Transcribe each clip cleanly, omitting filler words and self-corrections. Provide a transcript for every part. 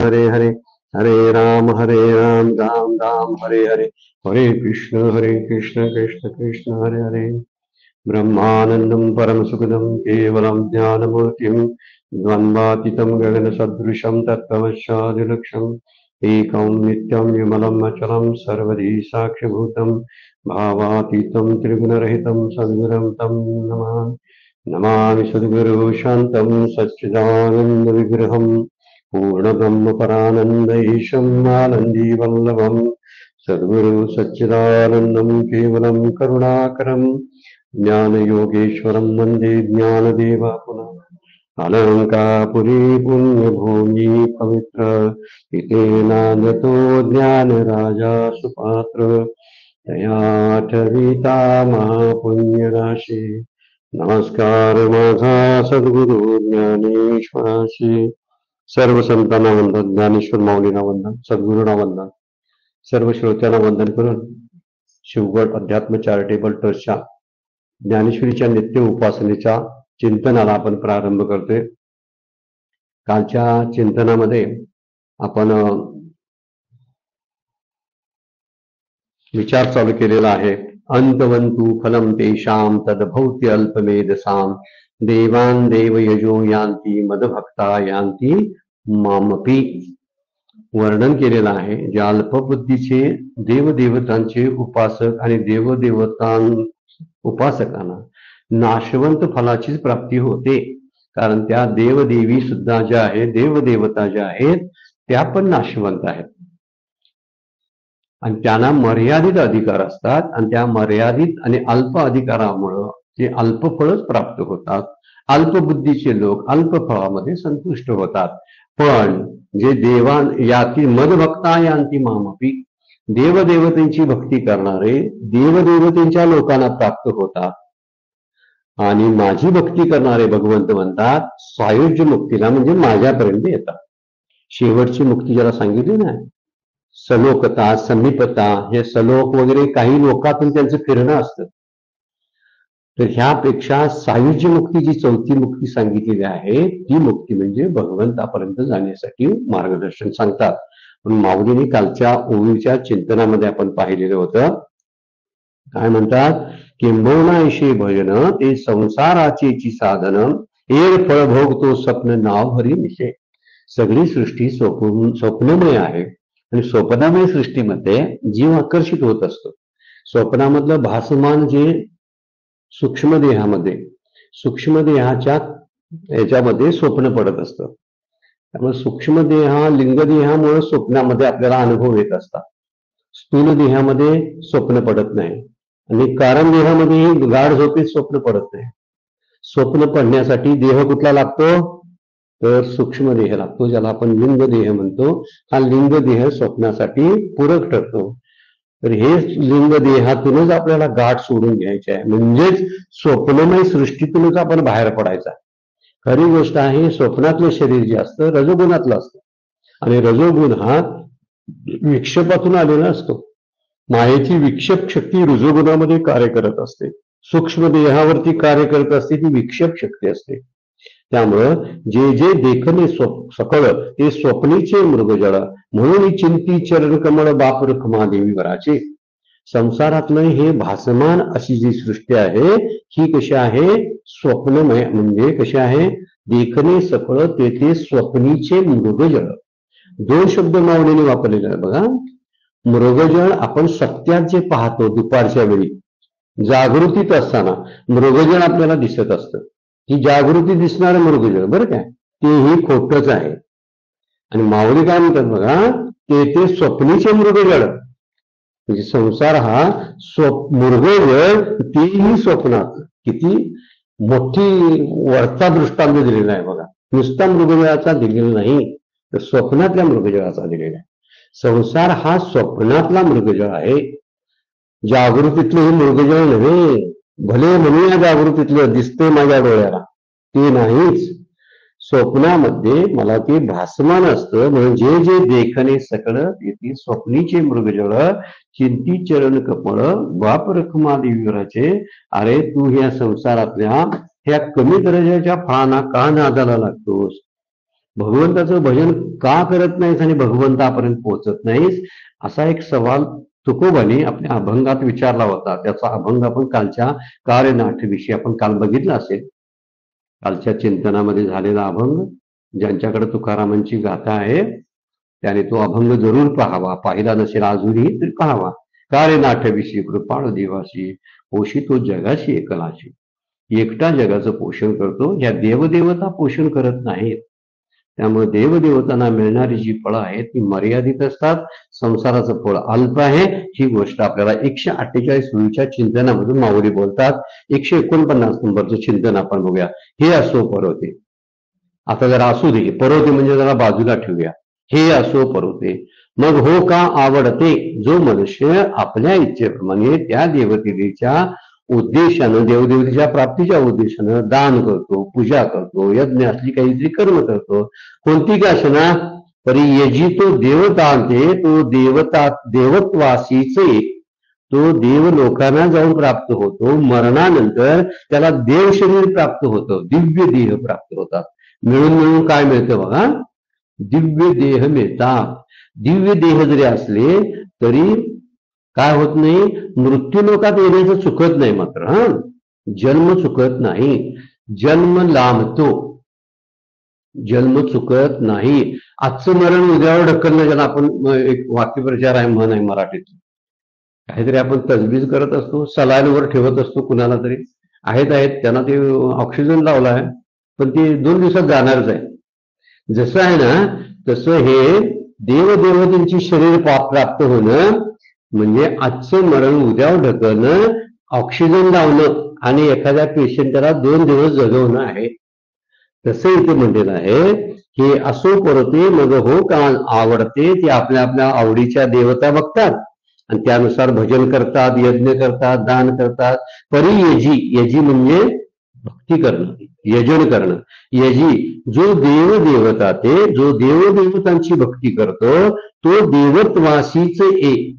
हरे हरे, हरे राम राम राम हरे हरे, हरे कृष्ण कृष्ण कृष्ण हरे हरे। ब्रह्मानन्दं परमसुखदं केवलं ज्ञानमूर्तिं द्वन्द्वातीतं गगनसदृशं तत्त्वमस्यादिलक्ष्यम् एकं नित्यं विमलं अचलं सर्वधी साक्षिभूतं भावातीतं त्रिगुणरहितं सद्गुरुं तं नमामि। नमामि सद्गुरु शान्तं सच्चिदानन्दविग्रहं पूर्णब्रह्मपरानन्द ईशम् आनन्दीवल्लभम् सद्गुरु सच्चिदानन्दं केवलं करुणाकरम् ज्ञानयोगेश्वरं वन्दे ज्ञानदेवापुनः। अलङ्कापुरी पुण्यभूमि पवित्र इतेनानतो ज्ञानराजा सुपात्र तयाठविता महापुण्यराशी। नमस्कार माझा सद्गुरु ज्ञानेश्वराशी। सर्व संतांना वंदन, ज्ञानेश्वर माऊलींना वंदन, सद्गुरूंना वंदन, सर्व श्रोत्यांना वंदन करून शिवगड अध्यात्म चॅरिटेबल ट्रस्टच्या ज्ञानेश्वरीच्या नित्य उपासनेच्या चिंतनाला आपण प्रारंभ करतोय। कालच्या चिंतनामध्ये आपण विचार चालू केलेला आहे। अंतवंतु फलम तेषां तद्भौति अल्पमेधसां देवान देव यजो यान्ति मदभक्ता यान्ति मामपि। वर्णन केलेलं आहे ज्या अल्पबुद्धीचे देवदेवतांचे उपासक आणि देवदेवतां उपासकांना नाशवंत फलाचीच प्राप्ती होते, कारण त्या देवदेवी सुद्धा ज्या आहेत, देवदेवता ज्या आहेत त्या पण नाशवंत आहेत आणि त्यांना मर्यादित अधिकार असतात आणि त्या मर्यादित आणि अल्प अधिकारामुळे ते अल्प फळच प्राप्त होतात। अल्पबुद्धीचे लोक अल्प फळामध्ये संतुष्ट होतात, पण जे देवान याती मदभक्ता यांती मामपी, देवदेवतेची भक्ती करणारे देवदेवतेच्या लोकांना प्राप्त होतात आणि माझी भक्ती करणारे भगवंत म्हणतात सायुज्य मुक्तीला म्हणजे माझ्यापर्यंत येतात। शेवटची मुक्ती ज्याला सांगितली ना, सलोकता समीपता, हे सलोक वगैरे काही लोकातून त्यांचं फिरणं असतं, तर ह्यापेक्षा सायुज्य मुक्ती जी चौथी मुक्ती सांगितलेली आहे ती मुक्ती म्हणजे भगवंतापर्यंत जाण्यासाठी मार्गदर्शन सांगतात। पण माऊलीने कालच्या ओळीच्या चिंतनामध्ये आपण पाहिलेलं होतं, काय म्हणतात, किंबहुना ऐशे भजन ते संसाराचेची साधन एक फळ भोगतो स्वप्न नाव हरी निशे। सगळी सृष्टी स्वप्नमय आहे आणि स्वप्नमय सृष्टीमध्ये जीव आकर्षित होत असतो। स्वप्नामधलं भासमान जे सूक्ष्म देहामध्ये, सूक्ष्म देहाच्या याच्यामध्ये स्वप्न पडत असतं, त्यामुळे सूक्ष्म देहा लिंग देहामुळे स्वप्नामध्ये आपल्याला अनुभव येत असतात। स्थूल देहामध्ये स्वप्न पडत नाही आणि कारण देहामध्ये गाढ झोपेत स्वप्न पडत नाही। स्वप्न पडण्यासाठी देह कुठला लागतो, तर सूक्ष्म देह लागतो, ज्याला आपण लिंग देह म्हणतो। हा लिंग देह स्वप्नासाठी पूरक ठरतो, तर हे लिंग देहातूनच आपल्याला गाठ सोडून घ्यायची आहे, म्हणजेच स्वप्नमय सृष्टीतूनच आपण बाहेर पडायचा। खरी गोष्ट आहे, स्वप्नातलं शरीर जे असतं रजोगुणातलं असतं आणि रजोगुण हा विक्षेपातून आलेला असतो। मायेची विक्षेप शक्ती रजोगुणामध्ये कार्य करत असते, सूक्ष्म देहावरती कार्य करत असते ती विक्षेप शक्ती असते। त्यामुळं जे जे देखणे सकळ ते स्वप्नीचे मृगजळ, म्हणून चिंती चरण कमळ बाप रखमा देवी वराचे। संसारातलं हे भासमान अशी जी सृष्टी आहे ही कशी आहे, स्वप्नमय, म्हणजे कशी आहे, देखणे सकळ ते स्वप्नीचे मृगजळ। दोन शब्द माऊलीने वापरलेले आहे बघा। मृगजळ आपण सत्यात जे पाहतो दुपारच्या वेळी जागृतीत असताना मृगजळ आपल्याला दिसत असतं, ही जागृती दिसणारं मृगजळ बरं काय, तेही खोटच आहे। आणि माऊली काय म्हणतात बघा, ते स्वप्नीचे मृगजळ, म्हणजे संसार हा मृगजळ तेही स्वप्नात। किती मोठी वरचा दृष्टांत दिलेला आहे बघा, नुसता मृगजळाचा दिलेला नाही तर स्वप्नातल्या मृगजळाचा दिलेला आहे। संसार हा स्वप्नातला मृगजळ आहे, जागृतीतलं हे मृगजळ नव्हे। भले म्हणूया जागृतीतलं दिसतंय माझ्या डोळ्याला, ते नाहीच। स्वप्नामध्ये मला ते भासमान असतं, म्हणजे जे देखणे सकळ ते स्वप्नीचे मृगजळ, चिंती चरण कमळ बाप रखमा देवीवराचे। अरे तू ह्या संसारातल्या ह्या कमी दर्जाच्या फळांना का नादाला लागतोस, भगवंताचं भजन का करत नाहीस आणि भगवंतापर्यंत पोहोचत नाहीस, असा एक सवाल तुकोबांनी आपल्या अभंगात विचारला होता. त्याचा अभंग आपण कालच्या कार्यनाथविषयी आपण काल बघितला असेल. कालच्या चिंतनामध्ये झालेला अभंग, ज्यांच्याकडे तुकारामांची गाथा आहे त्याने तो अभंग जरूर पाहावा. पाहिला नसेल अजूनही तरी पाहावा. कार्यनाथविषयी कृपाळ देवाशी पोषितो जगाशी एकलाशी. एकटा जगाचं पोषण करतो, या देवदेवता पोषण करत नाहीत. त्यामुळे देवदेवतांना मिळणारी जी फळं आहेत ती मर्यादित असतात. संसाराचं फळ अल्प आहे, ही गोष्ट आपल्याला 148 वेळच्या चिंतनामधून माऊली बोलतात. 149 नंबरचं चिंतन आपण बघूया. हे असो परोते. आता जरा असू दे, परोते म्हणजे जरा बाजूला ठेवूया. हे असो परोते, मग हो का आवडते. जो मनुष्य आपल्या इच्छेप्रमाणे त्या देवतेच्या उद्देशानं, देवदेवतेच्या प्राप्तीच्या उद्देशानं दान करतो, पूजा करतो, यज्ञ असली काहीतरी कर्म करतो, कोणती का असना, तरी यजी तो देवतांते, तो देवत्वासीचे, तो देव लोकांना जाऊन प्राप्त होतो. मरणानंतर त्याला देव शरीर प्राप्त होतं, दिव्य देह प्राप्त होतात. मिळून मिळून काय मिळतं बघा, दिव्य देह मिळतात. दिव्य देह जरी असले तरी काय होत नाही, मृत्यू लोकात येण्याचं चुकत नाही. मात्र जन्म चुकत नाही, जन्म लांबतो, जन्म चुकत नाही. आजचं मरण उद्यावर ढकलणं, ज्याला आपण एक वाक्यप्रचार आहे, म्हण आहे मराठीत. काहीतरी आपण तजवीज करत असतो, सलाईनवर ठेवत असतो कुणाला तरी, आहेत त्यांना ते ऑक्सिजन लावलाय, पण ते 2 दिवसात जाणारच आहे. जसं आहे ना तसं हे देवदेवतेंची शरीर प्राप्त होणं म्हणजे आजचं मरण उद्यावर ढकलणं, ऑक्सिजन लावणं आणि एखाद्या पेशंटला 2 दिवस जगवणं आहे. तसं इथे म्हणलेलं आहे की असो परते मग हो का आवडते. ते आपल्या आपल्या आवडीच्या देवता बघतात आणि त्यानुसार भजन करतात, यज्ञ करतात, दान करतात. परी यजी, यजी म्हणजे भक्ती करणं, यजन करणं. यजी जो देवदेवता, ते जो देवदेवतांची भक्ती करतो तो देवत्वासीच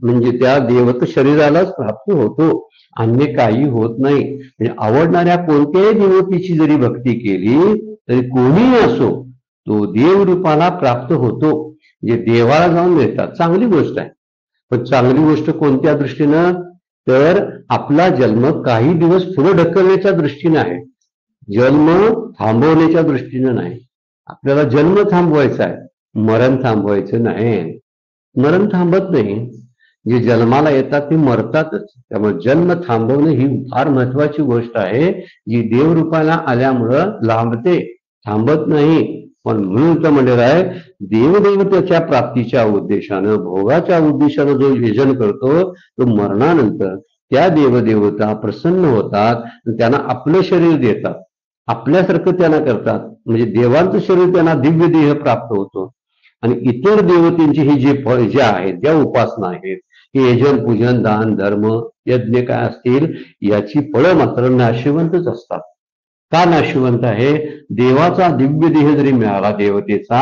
म्हणजे त्या देवत शरीरालाच प्राप्त होतो, अन्य काही होत नाही. म्हणजे आवडणाऱ्या कोणत्याही देवतेची जरी भक्ती केली तरी कोणीही असो तो देवरूपाला प्राप्त होतो. म्हणजे देवाला जाऊन मिळतात. चांगली गोष्ट आहे, पण चांगली गोष्ट कोणत्या दृष्टीनं, तर आपला जन्म काही दिवस पुढे ढकलण्याच्या दृष्टीने आहे, जन्म थांबवण्याच्या दृष्टीनं नाही. आपल्याला जन्म थांबवायचा आहे, मरण थांबवायचं नाही. मरण थांबत नाही, जे जन्माला येतात ते मरतातच. त्यामुळे जन्म थांबवणं ही फार महत्वाची गोष्ट आहे, जी देवरूपाला आल्यामुळं लांबते, थांबत नाही. पण म्हणून तर म्हणलेलं आहे, देवदेवतेच्या प्राप्तीच्या उद्देशानं, भोगाच्या उद्देशानं जो यजन करतो तो मरणानंतर त्या देवदेवता प्रसन्न होतात, त्यांना आपलं शरीर देतात, आपल्यासारखं त्यांना करतात. म्हणजे देवांचं शरीर त्यांना दिव्य देह प्राप्त होतो. आणि इतर देवतेंची ही जे आहेत, ज्या उपासना आहेत, हे यजन, पूजन, दान, धर्म, यज्ञ काय असतील, याची फळं मात्र नाशिवंतच असतात. का नाशिवंत आहे? देवाचा दिव्य देह जरी मिळाला देवतेचा,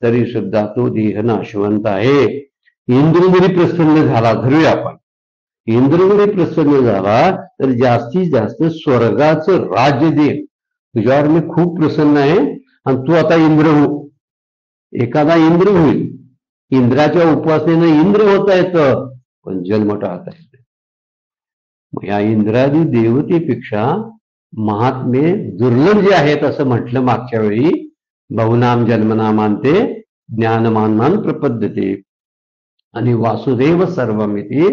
तरी सुद्धा तो देह नाशिवंत आहे. इंद्र जरी प्रसन्न झाला, धरूया आपण, इंद्र जरी प्रसन्न झाला तर जास्तीत जास्त स्वर्गाचं राज्य दे, तुझ्यावर मी खूप प्रसन्न आहे आणि तू आता इंद्र हो. एखादा इंद्र होईल, इंद्राच्या उपासनेनं इंद्र होता येतं, पण जन्म टाळता येत. या इंद्रादी देवतेपेक्षा महात्मे दुर्लभ जे आहेत असं म्हटलं मागच्या वेळी. बहुनाम जन्मनामांते ज्ञानमानमान प्रपद्यते आणि वासुदेव सर्वमिती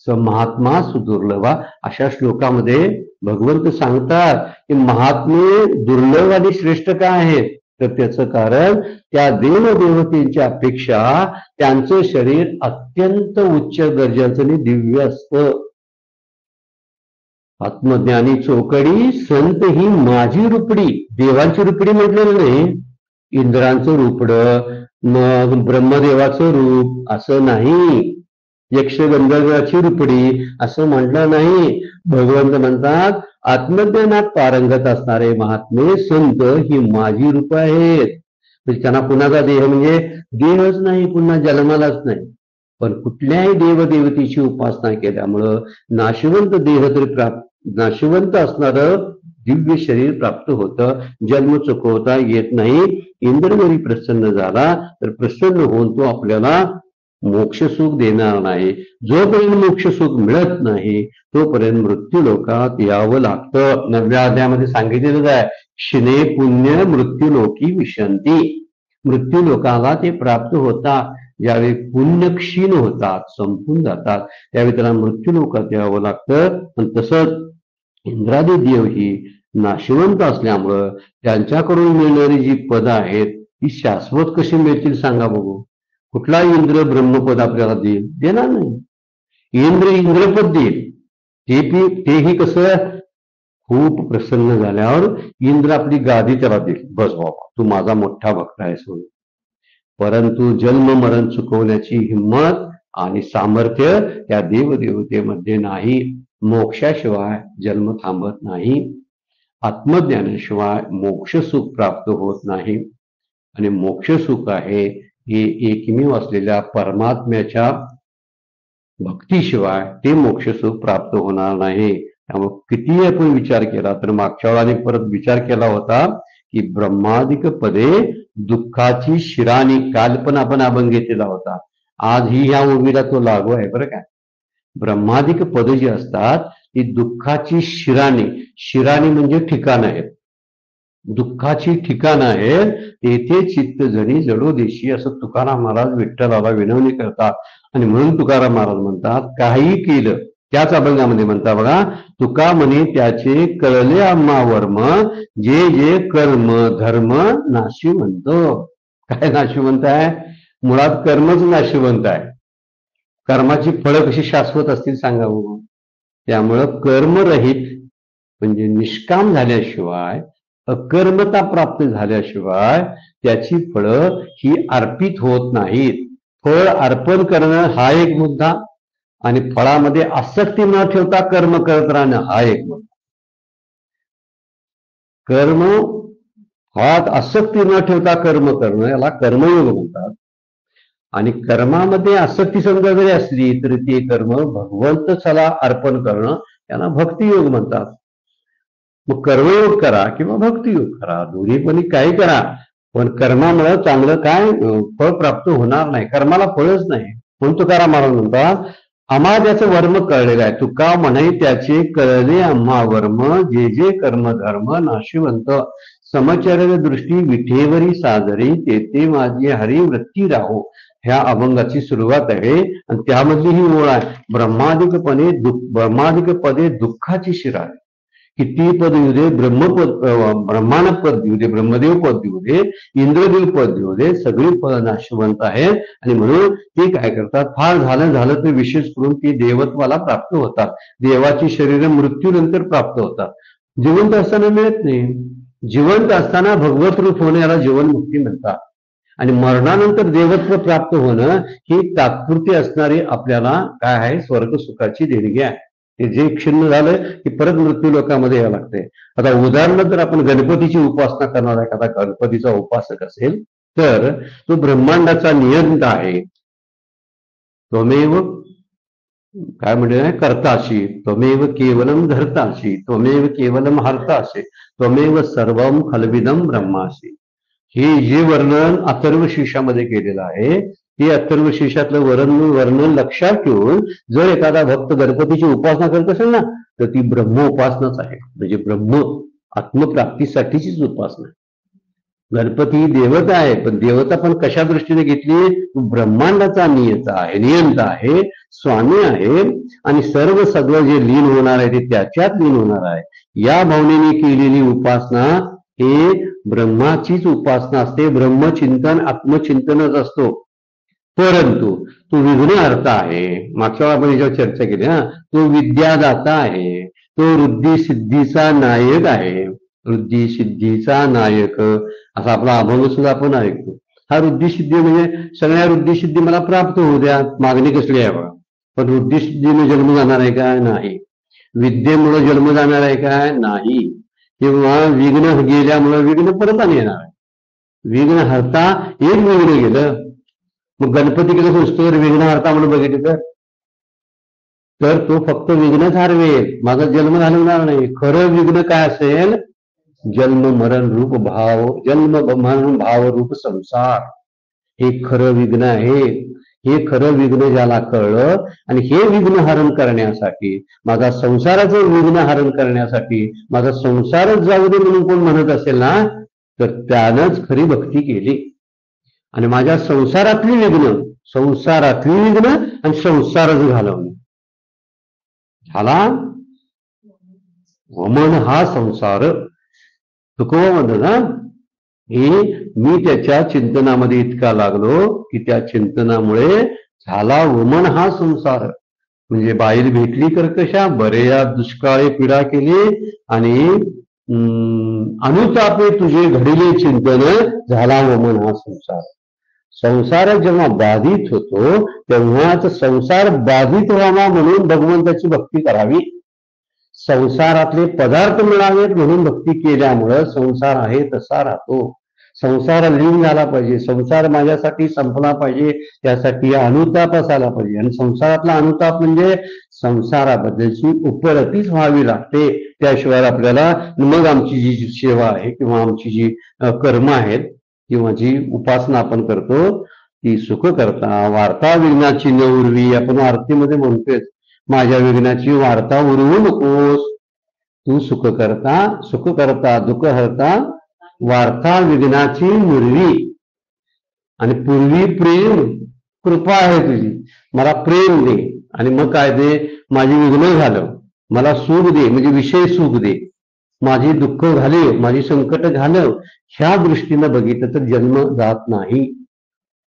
स महात्मा सुदुर्लभा. अशा श्लोकामध्ये भगवंत सांगतात की महात्मे दुर्लभ आणि श्रेष्ठ काय आहेत, तर त्याचं कारण त्या देवदेवतेंच्या पेक्षा त्यांचं शरीर अत्यंत उच्च दर्जाचं आणि दिव्य असतं. आत्मज्ञानी चोकडी संत ही माझी रुपडी. देवांची रुपडी म्हटलेलं नाही, इंद्रांचं रुपडं, मग ब्रह्मदेवाचं रूप असं नाही, यक्षगंधर्वाची रुपडी असं म्हटलं नाही. भगवंत म्हणतात आत्मज्ञानात पारंगत असणारे महात्मे संत ही माझी रूप आहेत. म्हणजे त्यांना कुणाचा देह म्हणजे देहच नाही, पुन्हा जन्मालाच नाही, पण कुठल्याही देवदेवतेची उपासना केल्यामुळं नाशिवंत देह तरी नाशिवंत असणारं दिव्य शरीर प्राप्त होतं. जन्म चुकवता येत नाही. इंद्र जरी प्रसन्न झाला तर प्रसन्न होऊन तो आपल्याला मोक्ष सुख देणार नाही. जोपर्यंत मोक्ष सुख मिळत नाही तोपर्यंत मृत्यू लोकात यावं लागतं. 9व्या अध्यायामध्ये सांगितलेलं आहे, क्षिणे पुण्य मृत्यू लोकी विशंती. मृत्यू लोकाला ते प्राप्त होतात. ज्यावेळी पुण्य क्षीण होतात, संपून जातात, त्यावेळी त्याला मृत्यू लोकात यावं लागतं. पण तसंच इंद्रादी देव ही नाशिवंत असल्यामुळं त्यांच्याकडून मिळणारी जी पद आहेत ती शाश्वत कशी मिळतील सांगा बघू. कुठला इंद्र ब्रह्मपद आपल्याला देईल? देणार नाही. इंद्रपद देईल. तेही कसं, खूप प्रसन्न झाल्यावर इंद्र आपली गादी त्याला देईल. बस बाबा, तू माझा मोठा भक्त आहेस म्हणून. परंतु जन्म मरण चुकवण्याची हिंमत आणि सामर्थ्य त्या देवदेवतेमध्ये नाही. मोक्षाशिवाय जन्म थांबत नाही. आत्मज्ञानाशिवाय मोक्ष सुख प्राप्त होत नाही. आणि मोक्ष सुख आहे हे एकमेव असलेल्या परमात्म्याच्या भक्तीशिवाय ते मोक्ष सुख प्राप्त होणार नाही. त्यामुळे कितीही आपण विचार केला तर मागच्या वेळाने परत विचार केला होता की ब्रह्मादिक पदे दुःखाची शिराणी, काल पण आपण अभंग घेतलेला होता. आजही ह्या उर्मीला तो लागू आहे बरं का. ब्रह्मादिक पद जी असतात ती दुःखाची शिराणी म्हणजे ठिकाण आहेत. दुःखाची ठिकाणं आहेत. तेथे चित्त जणी जडो देशी असं तुकाराम महाराज विठ्ठलाला विनवणी करतात. आणि म्हणून तुकाराम महाराज म्हणतात, काही केलं, त्याच अभंगामध्ये म्हणतात बघा, तुका म्हणे त्याचे कळले आम्हा वर्म, जे जे कर्म धर्म नाशिवंत. काय नाशिवंत आहे? मुळात कर्मच नाशिवंत आहे. कर्माची फळं कशी शाश्वत असतील सांगा बघू. त्यामुळं कर्मरहित म्हणजे निष्काम झाल्याशिवाय, अकर्मता प्राप्त झाल्याशिवाय त्याची फळं ही अर्पित होत नाहीत. फळ अर्पण करणं हा एक मुद्दा आणि फळामध्ये आसक्ती न ठेवता कर्म करत राहणं हा एक मुद्दा. कर्म फळात आसक्ती न ठेवता कर्म करणं याला कर्मयोग म्हणतात. आणि कर्मामध्ये आसक्ती समजा जरी असली तरी ते कर्म भगवंताला अर्पण करणं याला भक्तियोग म्हणतात. मग कर्मयोग करा किंवा भक्तियोग करा, दोन्हीपणी काही करा, पण कर्मामुळे चांगलं काय फळ प्राप्त होणार नाही. कर्माला फळच नाही. म्हणून तुकाराम महाराज म्हणतात, आम्हा त्याचं वर्म कळलेलं आहे. तुका म्हणे त्याचे कळले आम्हा वर्म, जे जे कर्म धर्म नाशिवंत. समचर्य दृष्टी विठेवरी साजरी, तेथे माझी हरिवृत्ती राहो. ह्या अभंगाची सुरुवात आहे आणि त्यामधली ही ओळ आहे, ब्रह्मादिक पदे दुःखाची शिरा. किती पद येऊ दे, ब्रह्मांड पद येऊ दे, ब्रह्मदेव पद येऊ दे, इंद्रदेव पद येऊ दे, सगळी पद नाशवंत आहेत. आणि म्हणून ते काय करतात, फार झालं तर विशेष करून ते देवत्वाला प्राप्त होतात. देवाची शरीर मृत्यूनंतर प्राप्त होतात. जिवंत असताना मिळत नाही. जिवंत असताना भगवत रूप होणे याला जीवनमुक्ती म्हणतात. आणि मरणानंतर देवत्व प्राप्त होणं ही तात्पुरती असणारी आपल्याला काय आहे, स्वर्ग सुखाची देणगी आहे. ते जे क्षीण झालं की परत मृत्यू लोकांमध्ये यावं लागते. आता उदाहरण जर आपण गणपतीची उपासना करणार, एखादा गणपतीचा उपासक असेल तर तो ब्रह्मांडाचा नियंता आहे. त्वमेव काय म्हणजे कर्ताशी, त्वमेव केवलम धर्ताशी, त्वमेव केवलम हर्ताशी, त्वमेव सर्वम खलविदम ब्रह्माशी. हे जे वर्णन अथर्व शीर्षामध्ये केलेलं आहे ते अथर्व शीर्षातलं वर्णन लक्षात ठेवून जर एखादा भक्त गणपतीची उपासना करत असेल ना तर ती ब्रह्म उपासनाच आहे. म्हणजे ब्रह्म आत्मप्राप्तीसाठीचीच उपासना. गणपती ही देवता आहे, पण देवता पण कशा दृष्टीने घेतली, ब्रह्मांडाचा नियंता आहे, स्वामी आहे. आणि सर्व सगळं जे लीन होणार आहे ते त्याच्यात लीन होणार आहे. या भावनेने केलेली उपासना हे ब्रह्माचीच उपासना असते. ब्रह्मचिंतन आत्मचिंतनच असतो. परंतु तो विघ्नहर्ता आहे. मागच्या वेळा आपण याच्यावर चर्चा केली ना. तो विद्यादाता आहे, तो वृद्धी सिद्धीचा नायक आहे. वृद्धी सिद्धीचा नायक असा आपला अभंग सुद्धा आपण ऐकतो. हा वृद्धी सिद्धी म्हणजे सगळ्या वृद्धी सिद्धी मला प्राप्त होऊ द्या, मागणी कसली आहे बघा. पण वृद्धी सिद्धीने जन्म जाणार आहे का? नाही. विद्येमुळे जन्म जाणार आहे का? नाही. किंवा विघ्न गेल्यामुळे विघ्न परत आणि येणार आहे. विघ्न हरता एक विघ्न गेलं, मग गणपती केलं पुस्तक विघ्न हरता म्हणून बघितलं तर तो फक्त विघ्नच हरवेल, माझा जन्म घालवणार नाही. खरं विघ्न काय असेल? जन्म मरण रूप भाव, जन्म मरण भाव रूप संसार, हे खरं विघ्न आहे. हे खरं विघ्न ज्याला कळलं आणि हे विघ्न हरण करण्यासाठी, माझा संसाराचं विघ्न हरण करण्यासाठी माझा संसारच जाऊ दे म्हणून कोण म्हणत असेल ना, तर त्यानंच खरी भक्ती केली. आणि माझ्या संसारातली विघ्न आणि संसारच घालवणे झाला वमन हा संसार. तुकोबा म्हणतो ना, हे मी त्याच्या चिंतनामध्ये इतका लागलो की त्या चिंतनामुळे झाला वमन हा संसार. म्हणजे बाईल भेटली कर्कशा, बरे या दुष्काळी पीडा केली, आणि अनुतापे तुझे घडिले चिंतन, झाला वमन हा संसार. संसार जेव्हा बाधित होतो तेव्हाच संसार बाधित व्हावा म्हणून भगवंताची भक्ती करावी. संसारातले पदार्थ मिळावेत म्हणून भक्ती केल्यामुळं संसार आहे तसा राहतो. संसार लीन झाला पाहिजे, संसार माझ्यासाठी संपला पाहिजे, त्यासाठी अनुताप असायला पाहिजे. आणि संसारातला अनुताप म्हणजे संसाराबद्दलची उपरतीच व्हावी लागते. त्याशिवाय आपल्याला मग आमची जी सेवा आहे किंवा आमची जी कर्म आहेत किंवा जी उपासना आपण करतो ती सुख करता वार्ता विघ्नाची न उरवी. आपण आरतीमध्ये म्हणतोय, माझ्या विघ्नाची वार्ता उरवू नकोस, तू सुख करता दुःख हरता वार्ता विघ्नाची उरवी. आणि पूर्वी प्रेम कृपा आहे तुझी, मला प्रेम दे, आणि मग काय दे, माझी विघ्न घालव, मला सुख दे म्हणजे विषय सुख दे, माझी दुःख घालव, माझी संकट घालव. ह्या दृष्टीनं बघितलं तर जन्म जात नाही.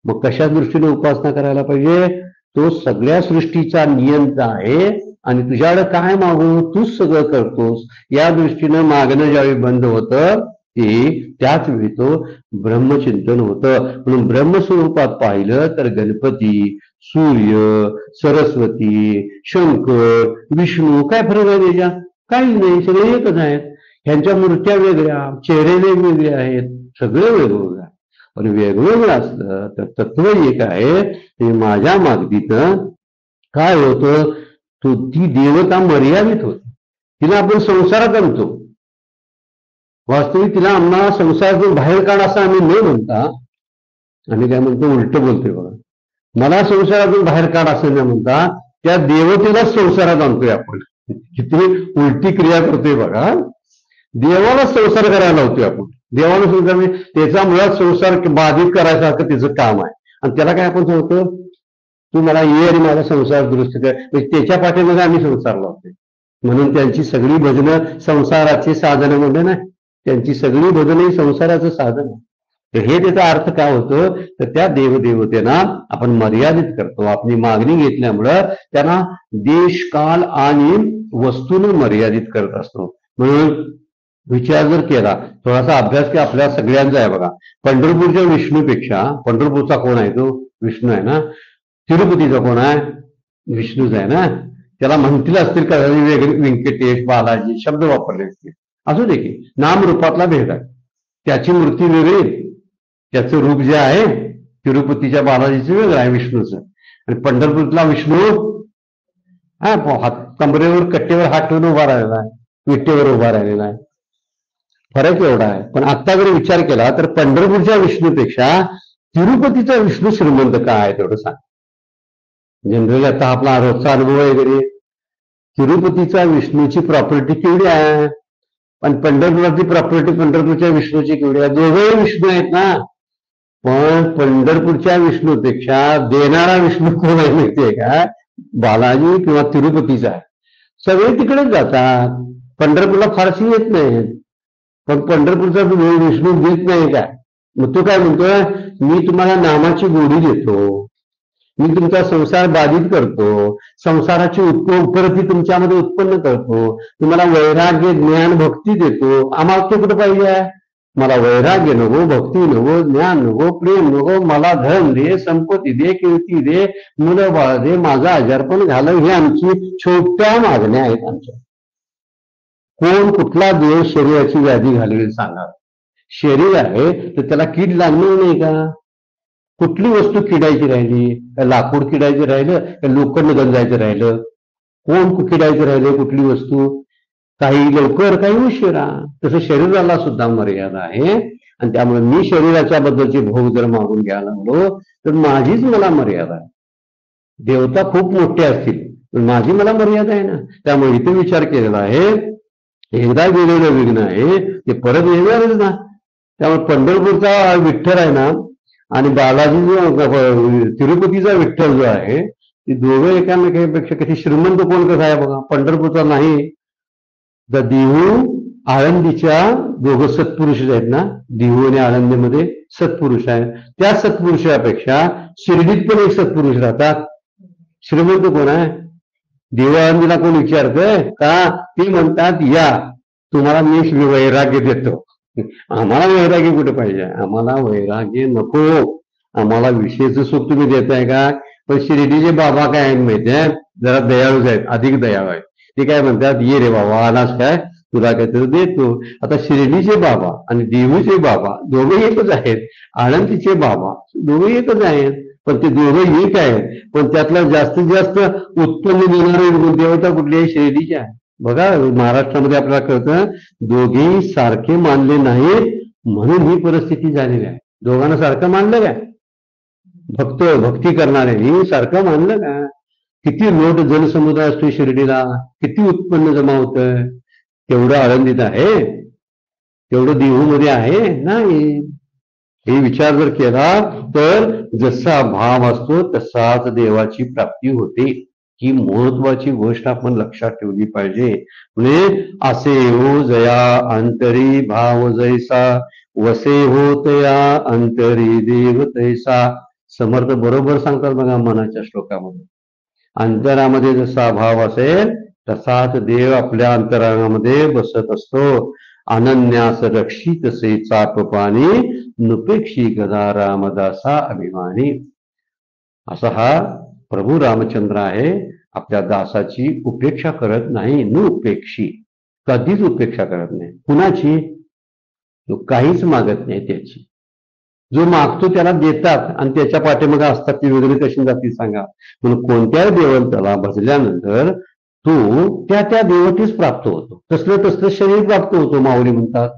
मग कशा दृष्टीने उपासना करायला पाहिजे? तो सगळ्या सृष्टीचा नियंता आहे आणि तुझ्याकडे काय मागू, तूच सगळं करतोस. या दृष्टीनं मागणं ज्यावेळी बंद होतं ते त्याच वेळी तो ब्रह्मचिंतन होतं. म्हणून ब्रह्मस्वरूपात पाहिलं तर गणपती, सूर्य, सरस्वती, शंकर, विष्णू, काय फरक आहे त्याच्यात? काहीच नाही, सगळे एकच आहेत. ह्यांच्या मूर्त्या वेगळ्या, चेहरे वेगवेगळे आहेत, सगळं वेगवेगळं आहे. पण वेगवेगळं असलं तर तत्व एक आहे. ते माझ्या मागणीतनं काय होतं, ती देवता मर्यादित होती. तिला आपण संसारात आणतो. वास्तविक तिला आम्हाला संसारातून बाहेर काढ असं आम्ही न म्हणता, आम्ही काय म्हणतो, उलट बोलतोय बघा. मला संसारातून बाहेर काढ असं न म्हणता त्या देवतेला संसारात आणतोय आपण. किती उलटी क्रिया करतोय बघा. देवाला संसार करायला लावतोय आपण. देवाला संसार म्हणजे त्याचा मुळात संसार बाधित करायसारखं त्याचं काम आहे. आणि त्याला काय आपण सांगतो, तू मला ये आणि माझा संसार दुरुस्त कर. म्हणजे त्याच्या पाठीमध्ये आम्ही संसार लावतोय. म्हणून त्यांची सगळी भजनं संसाराची साधनं म्हणजे ना, त्यांची सगळी भजनं ही संसाराचं साधन आहे. तर हे त्याचा अर्थ काय होतो, तर त्या देवदेवतेना आपण मर्यादित करतो. आपली मागणी घेतल्यामुळं त्यांना देश, काल आणि वस्तूने मर्यादित करत असतो. म्हणून विचार जर केला, थोडासा अभ्यास की आपल्या सगळ्यांचा आहे बघा. पंढरपूरच्या विष्णूपेक्षा, पंढरपूरचा कोण आहे? तो विष्णू आहे ना. तिरुपतीचा कोण आहे? विष्णूच आहे ना. त्याला म्हणतील असतील का वेगळे व्यंकटेश, बालाजी शब्द वापरले असतील, असू दे की नाम रूपातला भेद आहे. त्याची मूर्ती वेगळी, त्याचं रूप जे आहे तिरुपतीच्या बालाजीचं वेगळं आहे विष्णूचं. आणि पंढरपूरला विष्णू कमरेवर कट्टेवर हात ठेवून उभा राहिलेला आहे, विट्टेवर उभा राहिलेला आहे. फरक एवढा आहे. पण आता जर विचार केला तर पंढरपूरच्या विष्णूपेक्षा तिरुपतीचा विष्णू श्रीमंत काय आहे तेवढं सांग. जनरली आता आपला रोजचा अनुभव वगैरे, तिरुपतीचा विष्णूची प्रॉपर्टी केवढी आहे, पण पंढरपुराची प्रॉपर्टी पंढरपूरच्या विष्णूची केवढी आहे? दोघंही विष्णू आहेत ना. पण पंढरपूरच्या विष्णूपेक्षा देणारा विष्णू कोण आहे माहितीये का? बालाजी किंवा तिरुपतीचा आहे. सगळे तिकडेच जातात. पंढरपूरला फारशी येत नाहीत. पण पंढरपूरचा विष्णू देत नाही का? मग तो काय म्हणतोय, मी तुम्हाला नामाची गोडी देतो, मी तुमचा संसार बाधित करतो, संसाराची उपरती तुमच्यामध्ये उत्पन्न करतो, तुम्हाला वैराग्य, ज्ञान, भक्ती देतो. आम्हाला ते कुठं पाहिजे? मला वैराग्य नको, भक्ती नको, ज्ञान नको, प्रेम नको, मला धन दे, संपत्ती दे, कीर्ती दे, मुलं बाळ दे, माझा आजारपण घालव. हे आमची छोट्या मागण्या आहेत आमच्या. कोण कुठला देव शरीराची व्याधी घालवेल सांगा? शरीर आहे तर त्याला कीड लागणार नाही का? कुठली वस्तू किडायची राहिली? लाकूड किडायचं राहिलं, लोखंड गंजायचं राहिलं? कोण किडायचं राहिले कुठली वस्तू, काही लवकर काही उशिरा. तसं शरीराला सुद्धा मर्यादा आहे. आणि त्यामुळे मी शरीराच्या बद्दलचे भोग जर मागून घ्यायला लागलो तर माझीच मला मर्यादा आहे. देवता खूप मोठे असतील पण माझी मला मर्यादा आहे ना. त्यामुळे इथे विचार केलेला आहे, एकदा गेलेलं विघ्न आहे ते परत येणारच ना. त्यामुळे पंढरपूरचा विठ्ठल आहे ना आणि बालाजी जो तिरुपतीचा विठ्ठल जो आहे, ते दोघं एकामेकांपेक्षा किती श्रीमंत कोण कसा आहे बघा. पंढरपूरचा नाही, द देहू आळंदीच्या दोघं सत्पुरुष आहेत ना, देहू आणि आळंदीमध्ये सत्पुरुष आहे. त्या सत्पुरुषापेक्षा शिर्डीत पण एक सत्पुरुष राहतात. श्रीमंत कोण आहे? देहू आळंदीला कोण विचारतंय का? ते म्हणतात या तुम्हाला मी वैराग्य देतो. आम्हाला वैराग्य कुठे पाहिजे? आम्हाला वैराग्य नको, आम्हाला विषयचं सुख तुम्ही देताय का? पण शिर्डीचे बाबा काय आहेत माहितीये, जरा दयाळूच आहेत, अधिक दयाळू आहेत. ते काय म्हणतात, ये रे बाबा आलास काय, तुला काहीतरी देतो. आता शिर्डीचे बाबा आणि देहूचे बाबा दोघे एकच आहेत, आळंदीचे बाबा दोघे एकच आहेत, पण ते दोघं एक आहेत. पण त्यातला जास्तीत जास्त उत्पन्न देणारे देवता कुठली आहे? शिर्डीची आहे. बघा महाराष्ट्रामध्ये आपल्याला कळतं दोघेही सारखे मानले नाहीत म्हणून ही परिस्थिती झालेली आहे. दोघांना सारखं मानलं काय? भक्ती करणाऱ्यांनी सारखं मानलं का? किती लोट जनसमुदाय असतो शिर्डीला, किती उत्पन्न जमा होतं? तेवढं आळंदीत आहे, तेवढं देहूमध्ये आहे नाही. हे विचार जर केला तर जसा भाव असतो तसाच देवाची प्राप्ती होते. ही महत्वाची गोष्ट आपण लक्षात ठेवली पाहिजे. म्हणजे असे हो जया अंतरी भाव जैसा, वसे होतया अंतरी देव तैसा. समर्थ बरोबर सांगतात बघा मनाच्या श्लोकामध्ये. अंतरामध्ये जसा भाव असेल तसाच देव आपल्या अंतरामध्ये बसत असतो. अनन्यास रक्षित से चाप पाणी, नुपेक्षी गदा रामदासा अभिमानी. असा हा प्रभू रामचंद्र आहे. आपल्या दासाची उपेक्षा करत नाही, नुपेक्षी, कधीच उपेक्षा करत नाही. कुणाची? तो काहीच मागत नाही त्याची. जो मागतो त्याला देतात आणि त्याच्या पाठीमागे असतात ती वगैरे कशी जातील सांगा. म्हणून कोणत्याही देवताला भजल्यानंतर तो त्या देवतेस प्राप्त होतो. तसलं शरीर प्राप्त होतो. माऊली म्हणतात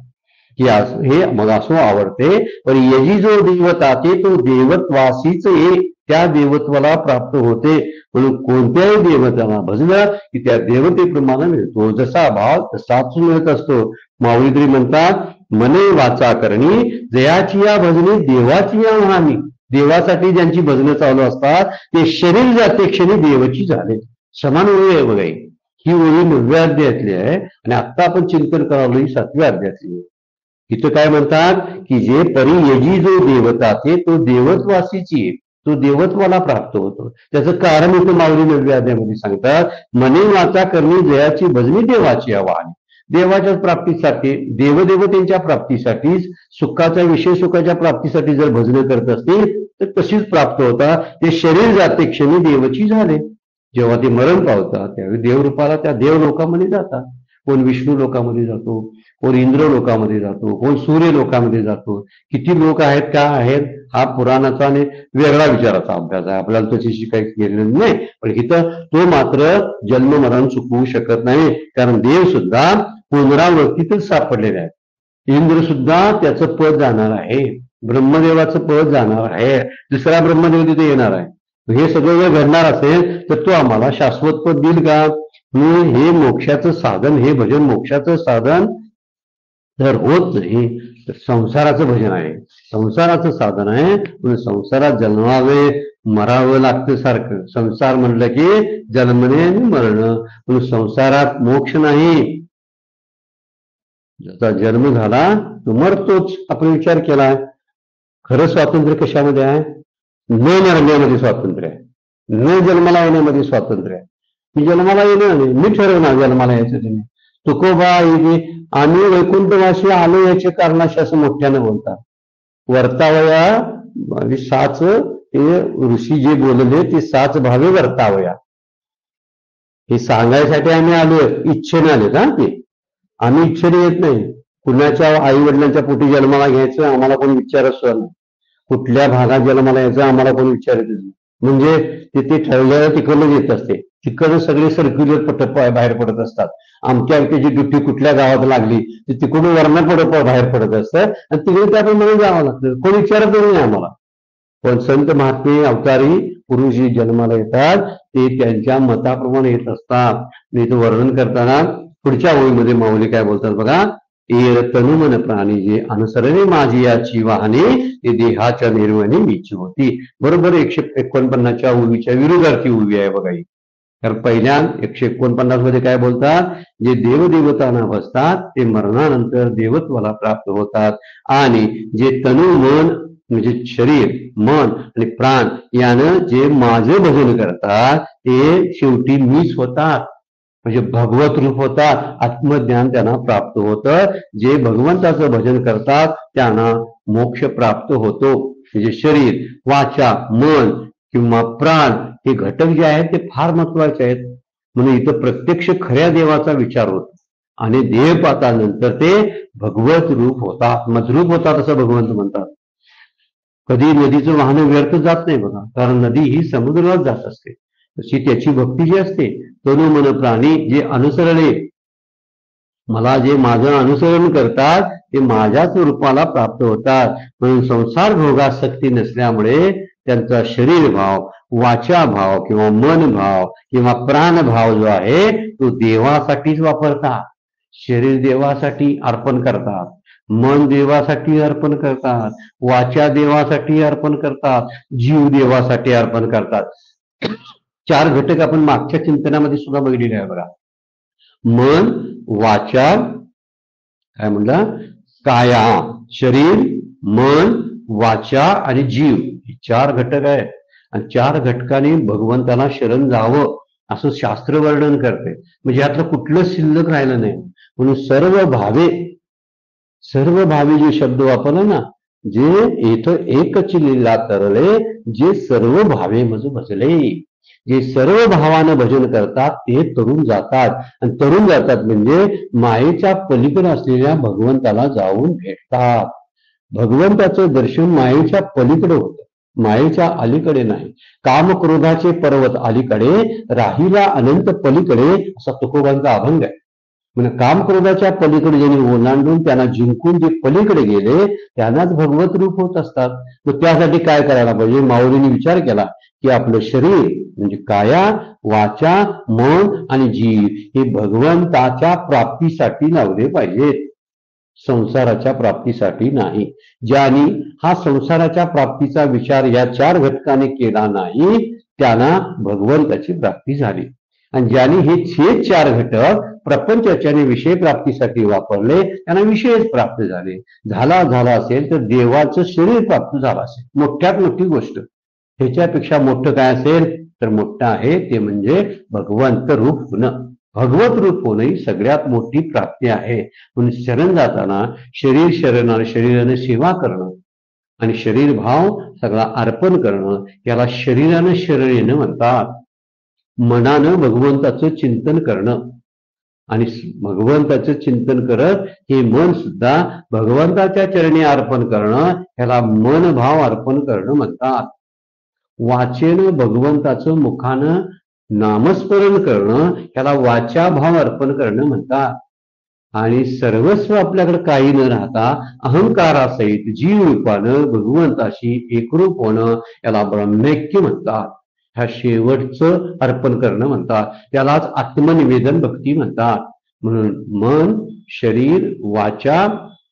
की हे मग असो आवडते पण यजी जो देवता ते तो देवत्वासीच ये, त्या देवत्वाला प्राप्त होते. म्हणून कोणत्याही देवताला भजलं की त्या देवतेप्रमाणे मिळतो. जसा भाव तसाच मिळत असतो. माऊली तरी म्हणतात मने वाचा करणी जयाची या भजनी देवाची या महानी. देवासाठी ज्यांची भजनं चालू असतात ते शरीर जाते क्षणी देवाची झाले. समान ओळी आहे बघा. ही ओळी 9व्या अध्यायातली आहे आणि आता आपण चिंतन करावं ही 7व्या अध्यायातली आहे. इथं काय म्हणतात की जे परी यजी जो देवता ते तो देवत्वासीची, तो देवत्वाला प्राप्त होतो. त्याचं कारण इथं माऊली 9व्या अध्यायामध्ये सांगतात मने वाचा करणी जयाची भजनी देवाची आवाहन. देवाच्या प्राप्तीसाठी, देवदेवतेंच्या प्राप्तीसाठी, सुखाच्या विषय सुखाच्या प्राप्तीसाठी जर भजनं करत असतील तर तशीच प्राप्त होता. ते शरीर जाते क्षणी देवची झाले. जेव्हा ते मरण पावतात त्यावेळी देवरूपाला त्या देव लोकांमध्ये जातात. कोण विष्णू लोकांमध्ये जातो, कोण इंद्र लोकांमध्ये जातो, कोण सूर्य लोकांमध्ये जातो. किती लोक आहेत, काय आहेत, हा पुराणाचा आणि वेगळा विचाराचा अभ्यास आहे. आपल्याला त्याची काही गेलेलं नाही. पण इथं तो मात्र जन्म मरण चुकवू शकत नाही. कारण देव सुद्धा पुनरावृत्तीतच सापडलेले आहेत. इंद्र सुद्धा त्याचं पद जाणार आहे, ब्रह्मदेवाचं पद जाणार आहे, दुसरा ब्रह्मदेव तिथे येणार आहे. हे सगळं जर घडणार असेल तर तो आम्हाला शाश्वत पद देईल का? हे मोक्षाचं साधन, हे भजन मोक्षाचं साधन तर होत नाही, तर संसाराचं भजन आहे, संसाराचं साधन आहे. म्हणून संसारात जन्मावे मरावं लागतं सारखं. संसार म्हणलं की जन्मणे आणि मरणं. म्हणून संसारात मोक्ष नाही. ज्याचा जन्म झाला तो मरतोच. आपण विचार केला खरं स्वातंत्र्य कशामध्ये आहे? न मरण्यामध्ये स्वातंत्र्य आहे, न जन्माला येण्यामध्ये स्वातंत्र्य आहे. मी जन्माला येणार नाही, मी ठरवणार जन्माला यायचं तुम्ही. तुकोबा आम्ही वैकुंठवासी आलो याचे कारणाशी असं मोठ्यानं बोलतात. वर्तावया साच, ते ऋषी जे बोलले ते साच भावे वर्तावया, हे सांगायसाठी आम्ही आलोय. इच्छेने आले का? ते आम्ही इच्छेने येत नाही. कुणाच्या आई वडिलांच्या पोटी जन्माला घ्यायचं आम्हाला कोणी विचारच नाही. कुठल्या भागात जन्माला यायचं आम्हाला कोणी विचारत नाही. म्हणजे ते ठरलेलं तिकडनं येत असते, तिकडनं सगळे सर्क्युलर पट बाहेर पडत असतात. आमच्या जी ड्युटी कुठल्या गावात लागली ते तिकडून वरण बाहेर पडत असतं आणि तिकडे त्याप्रमाणे जावं लागतं. कोणी विचारत नाही आम्हाला. पण संत महात्मे अवतारी पुरुष जे जन्माला येतात ते त्यांच्या मताप्रमाणे येत असतात. मी तो वर्णन करताना पुढच्या ओळीमध्ये माऊली काय बोलतात बघा. एर तनुमन प्राणी जे अनुसरणे माझी याची वाहने ते देहाच्या निर्वणी मीची होती. बरोबर 149च्या ओळीच्या विरोधार्थी ओळी आहे बघा ही. कारण पहिल्या 149 मध्ये काय बोलतात, जे देवदेवतांना बसतात ते मरणानंतर देवत्वाला प्राप्त होतात आणि जे तनु मन म्हणजे शरीर मन आणि प्राण यानं जे माझं भजन करतात ते शेवटी मीच होतात. म्हणजे भगवत रूप होतात. आत्मज्ञान त्यांना प्राप्त होतं. जे भगवंताचं भजन करतात त्यांना मोक्ष प्राप्त होतो. म्हणजे शरीर वाचा मन किंवा प्राण हे घटक जे आहेत ते फार महत्वाचे आहेत. म्हणून इथं प्रत्यक्ष खऱ्या देवाचा विचार होतो आणि देह पातानंतर ते भगवत रूप होतात, मजरूप होतात असं भगवंत म्हणतात. कधी नदीचं वाहन व्यर्थ जात नाही बघा, कारण नदी ही समुद्रात जात असते. तशी त्याची भक्ती जी असते तनु मन प्राणी जे अनुसरणे मला जे माझं अनुसरण करतात ते माझ्याच रूपाला प्राप्त होतात. म्हणून संसार भोगासक्ती नसल्यामुळे त्यांचा शरीर भाव वाचा भाव किंवा मन भाव किंवा प्राण भाव जो आहे तो देवासाठीच वापरतात. शरीर देवासाठी अर्पण करतात, मन देवासाठी अर्पण करतात, वाचा देवासाठी अर्पण करतात, जीव देवासाठी अर्पण करतात. 4 घटक आपण मागच्या चिंतनामध्ये सुद्धा बघितलेले आहे बघा. मन वाचा काय म्हणलं काया शरीर मन वाचा आणि जीव हे 4 घटक आहेत. आणि 4 घटकांनी भगवंताला शरण जावं असं शास्त्र वर्णन करते. म्हणजे यातलं कुठलं शिल्लक राहिलं नाही. म्हणून सर्व भावे जे शब्द वापरला ना, जे इथं एकच लीला तरले जे सर्व भावे मज भजले. जे सर्व भावानं भजन करतात ते तरुण जातात. आणि तरुण जातात म्हणजे मायेच्या पलीकडे असलेल्या भगवंताला जाऊन भेटतात. भगवंताचं दर्शन मायेच्या पलीकडे होतं, मायेच्या अलीकडे नाही. काम क्रोधाचे पर्वत अलीकडे राहिला अनंत पलीकडे असा तुकोबांचा अभंग आहे. म्हणजे काम क्रोधाच्या पलीकडे ज्यांनी ओलांडून त्यांना जिंकून जे पलीकडे गेले त्यांनाच भगवत रूप होत असतात. मग त्यासाठी काय करायला पाहिजे. माऊलींनी विचार केला की आपलं शरीर म्हणजे काया वाचा मन आणि जीव हे भगवंताच्या प्राप्तीसाठी लावले पाहिजेत, संसाराच्या प्राप्तीसाठी नाही. ज्यांनी हा संसाराच्या प्राप्तीचा विचार या 4 घटकाने केला नाही त्यांना भगवंताची प्राप्ती झाली. आणि ज्यांनी हे 4 घटक प्रपंचाच्या विषय प्राप्तीसाठी वापरले त्यांना विषयच प्राप्त झाले. झाला असेल तर देवाचं शरीर प्राप्त झालं असेल. मोठ्यात मोठी गोष्ट ह्याच्यापेक्षा मोठं काय असेल तर मोठं आहे ते म्हणजे भगवंत रूप होणं. भगवत रूप होणं ही सगळ्यात मोठी प्राप्ती आहे. म्हणून शरण जाताना शरीराने सेवा करणं आणि शरीर भाव सगळा अर्पण करणं याला शरीरानं शरण येणं म्हणतात. मनानं भगवंताचं चिंतन करणं आणि भगवंताचं चिंतन करत हे मन सुद्धा भगवंताच्या चरणी अर्पण करणं याला मन भाव अर्पण करणं म्हणतात. वाचेनं भगवंताचं मुखानं नामस्मरण करणं याला वाचा भाव अर्पण करणं म्हणतात. आणि सर्वस्व आपल्याकडे काही न राहता अहंकारासहित जीव रूपानं भगवंताशी एकरूप होणं याला ब्रह्मैक्य म्हणतात. ह्या शेवटचं अर्पण करणं म्हणतात. त्यालाच आत्मनिवेदन भक्ती म्हणतात. म्हणून मन शरीर वाचा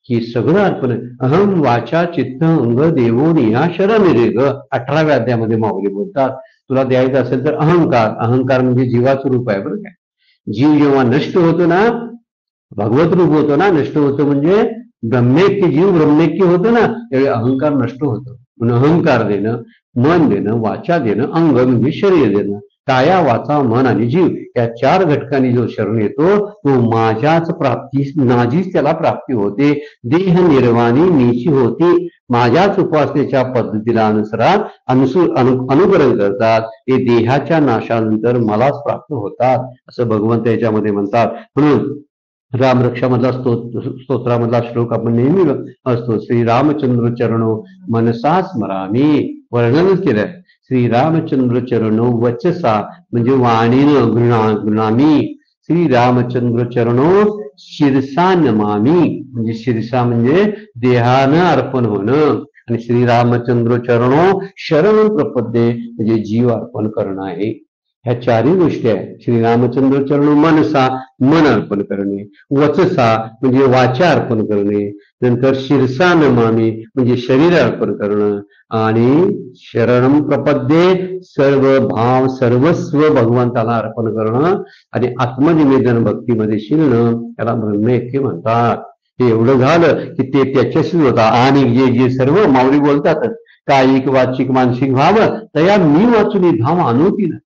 ही सगळं अर्पण. अहम वाचा चित्त अंग देवोनिया शरण रे ग 18व्या अध्यायामध्ये माऊली बोलतात. तुला द्यायचं असेल तर अहंकार म्हणजे जीवाचं रूप आहे बरं काय. जीव जेव्हा नष्ट होतो ना भगवत रूप होतो ना, नष्ट होतं म्हणजे ब्रह्मैक्य जीव ब्रह्मैक्य होतो ना त्यावेळी अहंकार नष्ट होतो. म्हणून अहंकार देणं मन देणं वाचा देणं अंग म्हणजे शरीर देणं काया वाचा मन आणि जीव या 4 घटकांनी जो शरण येतो तो माझ्याच प्राप्तीस माझीच त्याला प्राप्ती होते. देह निर्वाणी मीची होती. माझ्याच उपासनेच्या पद्धतीला अनुकरण करतात ते देहाच्या नाशानंतर मलाच प्राप्त होतात असं भगवंत याच्यामध्ये म्हणतात. म्हणून रामरक्षामधला स्तोत्रामधला श्लोक आपण नेहमी असतो. श्री रामचंद्र चरणो मनसा स्मरामी वर्णनच केलंय. श्रीरामचंद्र चरणो वचसा म्हणजे वाणीनं गृणामी, श्रीरामचंद्र चरणो शिरसा नमामी म्हणजे शिरसा म्हणजे देहानं अर्पण होणं, आणि श्रीरामचंद्र चरणो शरण प्रपद्ये म्हणजे जीव अर्पण करणं आहे. ह्या चारही गोष्टी आहेत. श्रीरामचंद्र चरण मनसा मन अर्पण करणे, वचसा म्हणजे वाचा अर्पण करणे, नंतर शिरसा नमामी म्हणजे शरीर अर्पण करणं, आणि शरणम प्रपद्ये सर्व भाव सर्वस्व भगवंताला अर्पण करणं, आणि आत्मनिवेदन भक्तीमध्ये शिरणं, त्याला ब्रह्मैक्य म्हणतात. हे एवढं झालं की ते त्याच्याशीच होता. आणि जे सर्व माऊली बोलतात कायिक वाचिक मानसिक भाव तया मी वाचून धाम अनोती ना,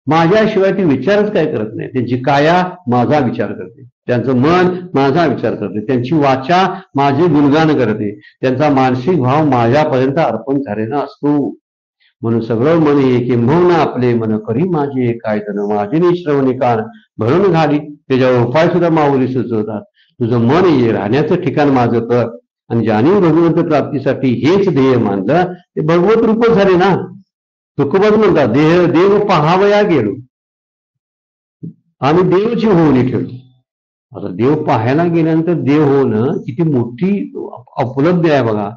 माझ्याशिवाय ती विचारच काय करत नाही. त्यांची काया माझा विचार करते, त्यांचं मन माझा विचार करते, त्यांची वाचा माझे गुणगान करते, त्यांचा मानसिक भाव माझ्यापर्यंत अर्पण झालेला असतो. म्हणून सगळं मन ये किंबहुना आपले मन करी माझे काय तन माझे श्रवणी कान भरून घाली. त्याच्यावर उपाय सुद्धा माऊली सुचवतात. तुझं मन ये राहण्याचं ठिकाण माझं कर, आणि ज्याने भगवंत प्राप्तीसाठी हेच ध्येय मानलं ते भगवत रूप झाले ना. तुकोबाज म्हणतात देव पहावया गेलो आम्ही देवची होऊन ठेवली. आता देव पाहायला गेल्यानंतर देव होणं किती मोठी उपलब्धी आहे बघा.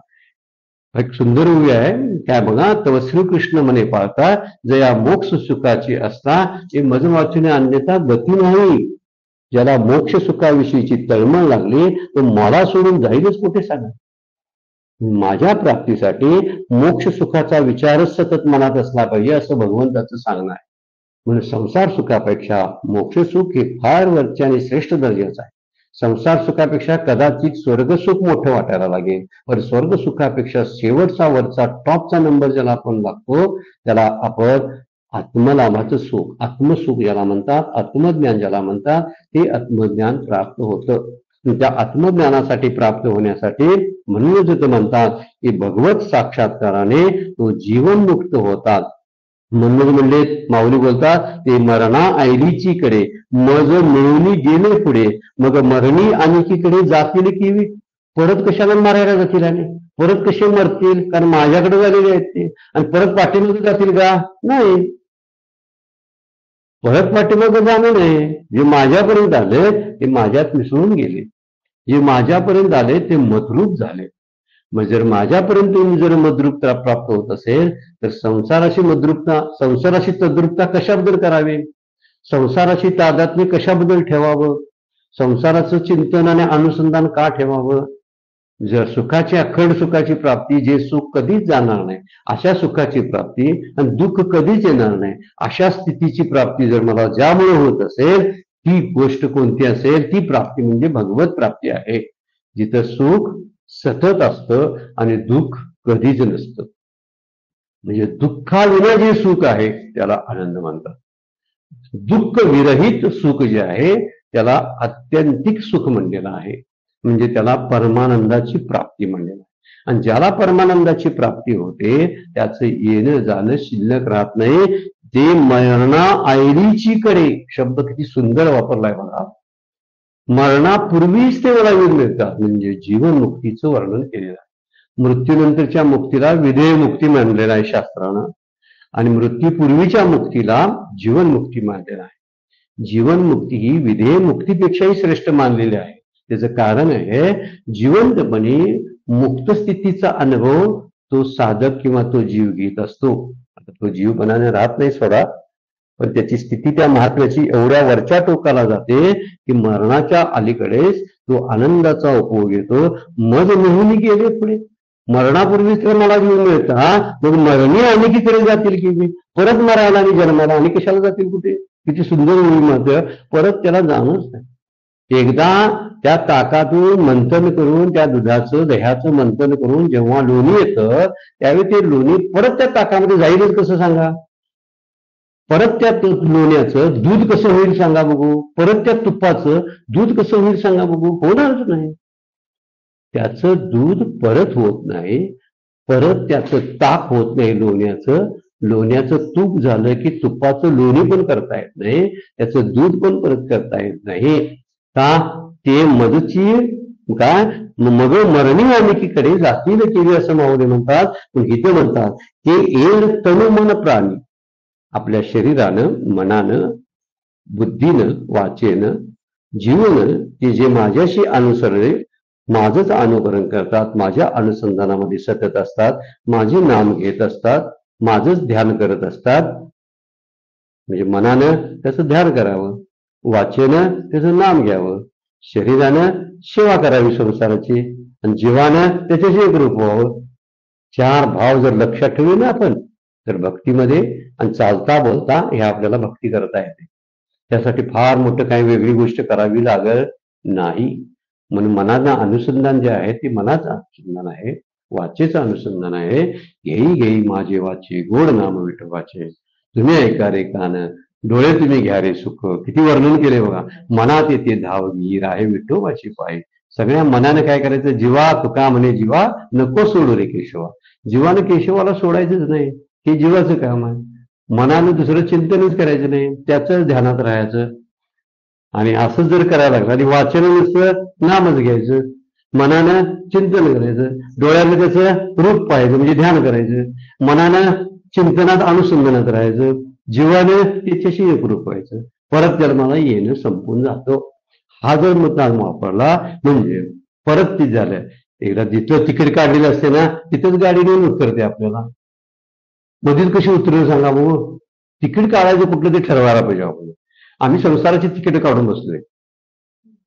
एक सुंदर उभी आहे काय बघा, तव श्रीकृष्ण म्हणे पाळता जया मोक्ष सुखाची असता हे मज वाचून अन्यथा गती नाही. ज्याला मोक्ष सुखाविषयीची तळमळ लागली तो मला सोडून जाईलच कुठे सांगा. माझ्या प्राप्तीसाठी मोक्ष सुखाचा विचारच सतत मनात असला पाहिजे असं भगवंताचं सांगणं आहे. म्हणून संसार सुखापेक्षा मोक्ष सुख हे फार वरच्या आणि श्रेष्ठ दर्जाचं आहे. संसार सुखापेक्षा कदाचित स्वर्ग सुख मोठं वाटायला लागेल, पण स्वर्ग सुखापेक्षा शेवटचा वरचा टॉपचा नंबर ज्याला आपण लागतो त्याला आपण आत्मलाभाचं सुख, आत्मसुख ज्याला म्हणतात, आत्मज्ञान ज्याला म्हणतात, ते आत्मज्ञान प्राप्त होतं. त्या आत्मज्ञानासाठी प्राप्त होण्यासाठी म्हणून जर म्हणतात की भगवत साक्षात्काराने तो जीवनमुक्त होतात. म्हणून म्हणले माऊली बोलतात ते मरणा ऐलीची कडे मज मिळवली गेले पुढे, मग मरणी आणखीकडे जातील की परत कशाला मारायला जातील आणि परत कसे मरतील, कारण माझ्याकडे झालेले आहेत ते, आणि परत पाठीमागे जातील का? नाही, परत पाठीमागे जाणं नाही. जे माझ्यापर्यंत आले ते माझ्यात मिसळून गेले, जे माझ्यापर्यंत आले ते मद्रूप झाले. मग जर माझ्यापर्यंत जर मद्रूपता प्राप्त होत असेल तर संसाराची मद्रूपता, संसाराची तद्रूपता कशाबद्दल करावी, संसाराची तादात्म्य कशाबद्दल ठेवावं, संसाराचं चिंतन आणि अनुसंधान का ठेवावं. जर सुखाची अखंड सुखाची प्राप्ती, जे सुख कधीच जाणार नाही अशा सुखाची प्राप्ती, आणि दुःख कधीच येणार नाही अशा स्थितीची प्राप्ती जर मला ज्यामुळे होत असेल, ती गोष्ट कोणती असेल, ती प्राप्ती म्हणजे भगवत प्राप्ती आहे. जिथं सुख सतत असतं आणि दुःख कधीच नसतं. म्हणजे दुःखाविना जे सुख आहे त्याला आनंद म्हणतात. दुःख विरहित सुख जे आहे त्याला आत्यंतिक सुख म्हणलेलं आहे, म्हणजे त्याला परमानंदाची प्राप्ती म्हणलेलं आहे. आणि ज्याला परमानंदाची प्राप्ती होते त्याचं येणं जाणं शिल्लक राहत नाही. ते मरणा ऐरीची कडे शब्द किती सुंदर वापरलाय बघा. मरणापूर्वीच ते मला वीर मिळतात, म्हणजे जीवनमुक्तीचं वर्णन केलेलं आहे. मृत्यूनंतरच्या मुक्तीला विधेय मुक्ती मानलेला आहे शास्त्रानं, आणि मृत्यूपूर्वीच्या मुक्तीला जीवनमुक्ती मानलेला आहे. जीवनमुक्ती ही विधेय मुक्तीपेक्षाही श्रेष्ठ मानलेली आहे. त्याचं कारण आहे जिवंतपणे मुक्त स्थितीचा अनुभव तो साधक किंवा तो जीव घेत असतो. आता तो जीवपणाने राहत नाही सोडा, पण त्याची स्थिती त्या महात्म्याची एवढ्या वरच्या टोकाला जाते की मरणाच्या अलीकडेच तो आनंदाचा उपभोग घेतो. मग निघून गेले पुढे, मरणापूर्वीच तर मला जीव मिळता, मग मरणी अनेकीकडे जातील की परत मरायला आणि जन्माला आणि कशाला जातील कुठे. किती सुंदर होईल मात्र परत त्याला जाणंच नाही. एकदा त्या ताकातून मंथन करून, त्या दुधाचं दह्याचं मंथन करून जेव्हा लोणी येतं त्यावेळी ते लोणी परत त्या ताकामध्ये जाईलच कसं सांगा. परत त्या लोण्याचं दूध कसं होईल सांगा बघू, परत त्या तुपाचं दूध कसं होईल सांगा बघू, होणारच नाही. त्याचं दूध परत होत नाही, परत त्याचं ताक होत नाही लोण्याचं. लोण्याचं तूप झालं की तुपाचं लोणी पण करता येत नाही, त्याचं दूध पण परत करता येत नाही. का? ते मधची काय मग मरणी अनेकीकडे जातील केली असं माऊली म्हणतात. पण इथे म्हणतात की येण तनु मन प्राणी, आपल्या शरीरानं, मनानं, बुद्धीनं, वाचेनं, जीवन की जे माझ्याशी अनुसरणे, माझंच अनुकरण करतात, माझ्या अनुसंधानामध्ये सतत असतात, माझे नाम घेत असतात, माझंच ध्यान करत असतात. म्हणजे मनानं त्याचं ध्यान करावं, वाचेनं त्याचं नाम घ्यावं, शरीरानं सेवा करावी संसाराची, आणि जीवानं त्याच्याशी एकरूप व्हावं. चार भाव जर लक्षात ठेवले ना आपण, तर भक्तीमध्ये आणि चालता बोलता हे आपल्याला भक्ती करता येते. त्यासाठी फार मोठं काही वेगळी गोष्ट करावी लागत नाही. म्हणून मनाचं अनुसंधान जे आहे ते मनाचं अनुसंधान आहे, वाचेचं अनुसंधान आहे. घेई घेई माझे वाचे गोड नाम विठोबाचे, तुम्ही ऐका रे कान, डोळे तुम्ही घ्या रे सुख. किती वर्णन केले बघा. मनात येते धाव वीर आहे विठोबाची पाय. सगळ्या मनानं काय करायचं, जीवा तुका म्हणे जीवा नको सोडू रे केशवा. जीवानं केशवाला सोडायचंच नाही, हे जीवाचं काम आहे. मनानं दुसरं चिंतनच करायचं नाही, त्याच ध्यानात राहायचं. आणि असं जर करायला लागलं आणि वाचन नुसतं नामच घ्यायचं, मनानं चिंतन करायचं, डोळ्यानं त्याचं रूप पाहायचं म्हणजे ध्यान करायचं, मनानं चिंतनात अनुसंधानात राहायचं, जीवानं त्याच्याशी एकरूप व्हायचं, परत जन्माला येणं संपून जातो. हा जर मुद्दा वापरला म्हणजे परत ती झालं. एकदा जिथं तिकीट काढलेलं असते ना, तिथंच गाडी नेऊन उतरते आपल्याला. मध्येच कशी उतरेल सांगा बघू. तिकीट काढायचं कुठलं ते ठरवायला पाहिजे आपण. आम्ही संसाराची तिकीट काढून बसलोय,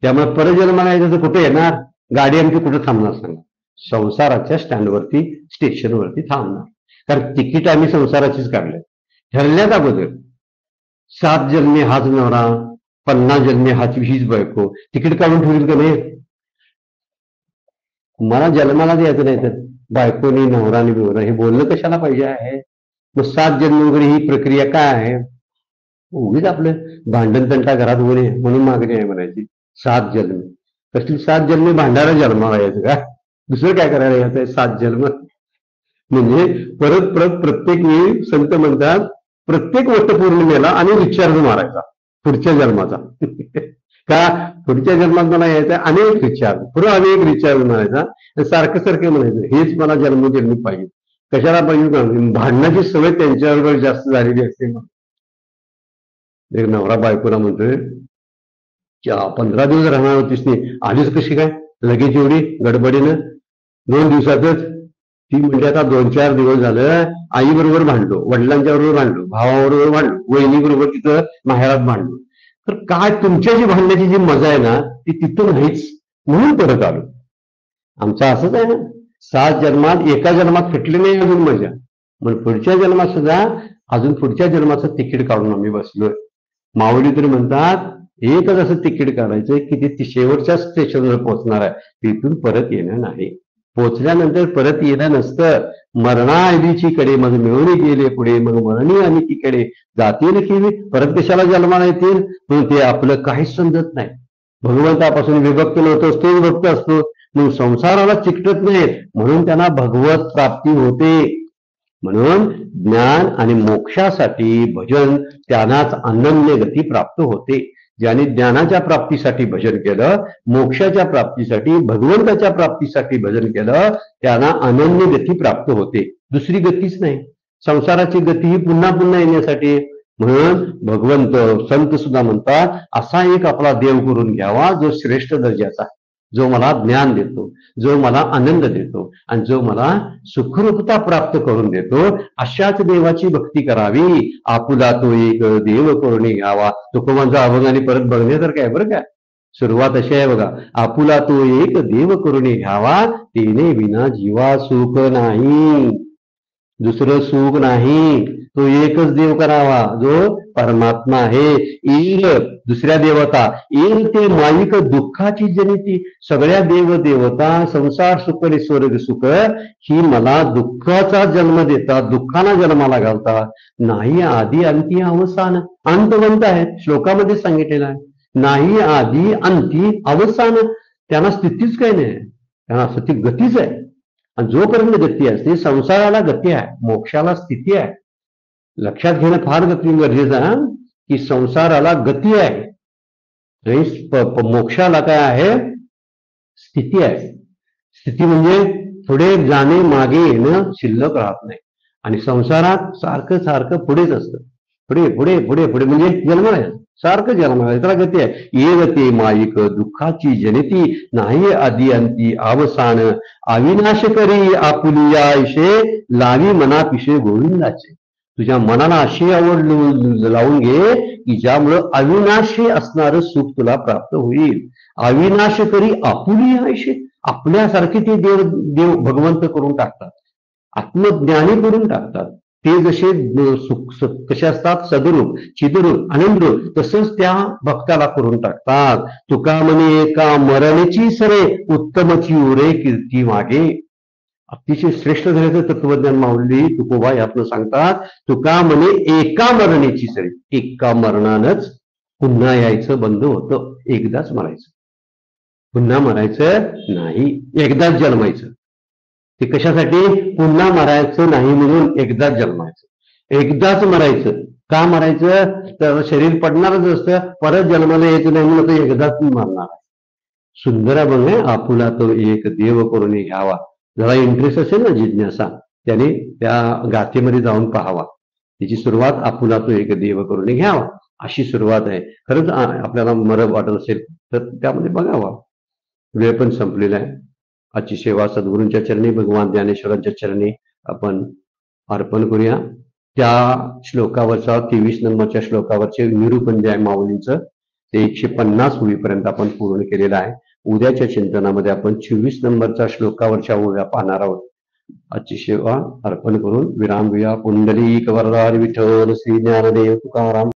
त्यामुळे परत जन्माला यायचं तर कुठे येणार, गाडी आमची कुठे थांबणार सांगा. संसाराच्या स्टँडवरती, स्टेशनवरती थांबणार. कारण तिकीट आम्ही संसाराचीच काढले ठरल्यात अगोदर. 7 जन्मे हाच नवरा, 50 जन्मे हीच बायको. तिकीट काढून ठेवली का नाही. मला जन्माला द्यायचं नाही तर बायकोनी नवराने बिवरा हे बोलणं कशाला पाहिजे आहे. मग 7 जन्म वगैरे ही प्रक्रिया काय आहे. उगीच आपलं भांडण तंटा घरात होणे म्हणून मागणी आहे म्हणायची. 7 जन्म कसली 7 जन्मे भांडारा जन्माला यायचं का, दुसरं काय करायला यायचं 7 जन्म. म्हणजे परत परत प्रत्येक वेळी संत म्हणतात प्रत्येक वटपौर्णिमेला आणि रिचार्ज मारायचा पुढच्या जन्माचा. का पुढच्या जन्मात मला यायचं अनेक रिचार्ज, पुढे अनेक रिचार्ज मारायचा. सारखं सारखं म्हणायचं हेच मला जन्मोजन्मी पाहिजे. कशाला पाहिजे का, भांडणाची सवय त्यांच्याबरोबर जास्त झालेली असते. एक नवरा बायकोला म्हणतोय 15 दिवस राहणार होतीस नाही, आलीच कशी काय लगेच एवढी गडबडीनं 2 दिवसातच. ती म्हणजे आता 2-4 दिवस झालं आई बरोबर भांडलो, वडिलांच्या बरोबर भांडलो, भावाबरोबर भांडलो, वहिनी बरोबर तिथं माहेरात भांडलो. तर काय तुमच्या जी भांडण्याची जी मजा आहे ना ती तिथं नाहीच, म्हणून परत आलो. आमचं असंच आहे ना, 7 जन्मात एका जन्मात फिटले नाही अजून मजा, मग पुढच्या जन्मात सुद्धा अजून पुढच्या जन्माचं तिकीट काढून आम्ही बसलोय. माऊली तरी म्हणतात एकच असं तिकीट काढायचं की ते शेवटच्या स्टेशनवर पोहोचणार आहे, तिथून परत येणं नाही. पोचल्यानंतर परत येणं नसतं. मरणाआधीची कडे मग मिळवणी गेले पुढे, मग मरणी अनेकीकडे जातील की परत कशाला जन्माला येतील. पण ते आपलं काहीच समजत नाही. भगवंतापासून विभक्त नव्हतो, तोच भक्त असतो. मग संसाराला चिकटत नाहीत म्हणून त्यांना भगवत प्राप्ती होते. म्हणून ज्ञान आणि मोक्षासाठी भजन त्यांनाच अनन्य गती प्राप्त होते. ज्याने ज्ञानाच्या प्राप्तीसाठी भजन केलं, मोक्षाच्या प्राप्तीसाठी, भगवंताच्या प्राप्तीसाठी भजन केलं, त्यांना अनन्य गती प्राप्त होते. दुसरी गतीच नाही. संसाराची गती ही पुन्हा पुन्हा येण्यासाठी. म्हणून भगवंत संत सुद्धा म्हणतात असा एक आपला देव करून घ्यावा जो श्रेष्ठ दर्जाचा, जो मला ज्ञान देतो, जो मला आनंद देतो आणि जो मला सुखरूपता प्राप्त करून देतो. अशाच देवाची भक्ती करावी. आपुला तो एक देव करून घ्यावा. तुकोबांचा अभंग आणि परत बघण्यासारखं आहे बरं का. सुरुवात अशी आहे बघा, आपुला तो एक देव करून घ्यावा, तेने विना जीवा सुख नाही, दुसरं सुख नाही. तो एकच देव करावा जो परमात्मा आहे. ईर दुसऱ्या देवता, ईर ते माईक दुःखाची जनिती. सगळ्या देव देवता संसार सुख आणि स्वर्ग सुख ही मला दुःखाचा जन्म देतात, दुःखाला जन्माला घालतात. नाही आधी अंती अवसान, अंतवंत आहे श्लोकामध्ये सांगितलेलं आहे. नाही आधी अंती अवसान, त्यांना स्थितीच काही नाही, त्यांना स्थिती गतीच आहे. आणि जोपर्यंत गती असते, संसाराला गती आहे, मोक्षाला स्थिती आहे. लक्षात घेणं फार गरजेचं आहे की संसाराला गती आहे, मोक्षाला काय आहे, स्थिती आहे. स्थिती म्हणजे पुढे जाणे मागे येणं शिल्लक राहत नाही. आणि संसारात सारखं सारखं पुढेच असतं. पुढे पुढे पुढे पुढे म्हणजे जन्माला सारखं जन्माला त्याला गती आहे. ये गती माईक दुःखाची जनिती नाही आदी अंती अवसान अविनाश करी आपुलिया इशे लावी मनापिशे गोविंदाचे. तुझ्या मनाला अशी आवड लावून घे की ज्यामुळं अविनाशी असणारं सुख तुला प्राप्त होईल. अविनाश करी आपुलिया इशे आपल्यासारखे ते देव देव भगवंत करून टाकतात. आत्मज्ञानी करून टाकतात. ते जसे कसे असतात सदरूप चिदरूप आनंदरूप तसंच त्या भक्ताला करून टाकतात. तुका म्हणे एका मरणेची सरे उत्तमची उरे कीर्ती मागे. अतिशय श्रेष्ठ झाल्याचं तत्वज्ञान माऊली तुकोबा यातनं सांगतात. तुका म्हणे एका मरणेची सरी एका मरणानंच पुन्हा यायचं बंद होतं. एकदाच मरायचं पुन्हा मरायचं नाही. एकदाच जन्मायचं. ते कशासाठी पुन्हा मरायचं नाही म्हणून एकदाच जन्मायचं एकदाच मरायचं. का मरायचं तर शरीर पडणारच असतं परत जन्माला यायचं नाही म्हणून तो एकदाच मरणार. सुंदर बघ आपुला तो एक देव करून घ्यावा. जरा इंटरेस्ट असेल ना जिज्ञासा त्याने त्या गाथेमध्ये जाऊन पाहावा. त्याची सुरुवात आपुला तो एक देव करून घ्यावा अशी सुरुवात आहे. खरंच आपल्याला मरब वाटत असेल तर त्यामध्ये बघावा. वेळ पण संपलेला आहे. आजची सेवा सद्गुरूंच्या चरणी भगवान ज्ञानेश्वरांच्या चरणी आपण अर्पण करूया. त्या श्लोकावरचा 23 नंबरच्या श्लोकावरचे निरूपण जे आहे माऊलींचं ते 150 होईपर्यंत आपण पूर्ण केलेलं आहे. उद्याच्या चिंतनामध्ये आपण 24 नंबरच्या श्लोकावरच्या ओव्या पाहणार आहोत. आजची सेवा अर्पण करून विराम घेऊया. पुंडलिक वरदारी विठ्ठल श्री ज्ञानदेव तुकाराम